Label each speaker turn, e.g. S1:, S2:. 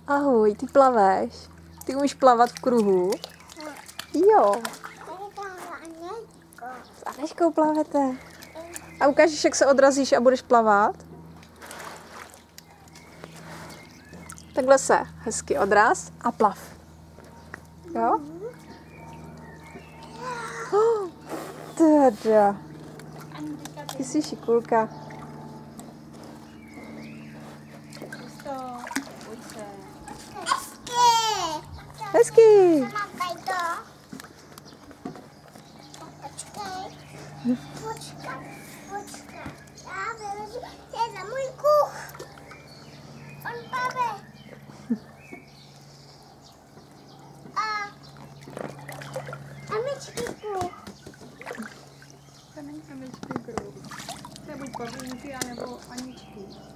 S1: Ahoj, ty plaveš? Ty umíš plavat v kruhu? Jo. S Aneškou plavete. A ukážeš, jak se odrazíš a budeš plavat? Takhle se hezky odraz a plav. Jo? Oh, teda. Ty jsi šikulka. Hezky.
S2: Počkej. Já vylezu, je na můj kuch. On plave. A myčky kuch.
S3: To není amičky kruh. To je buď babínky, anebo Aničky.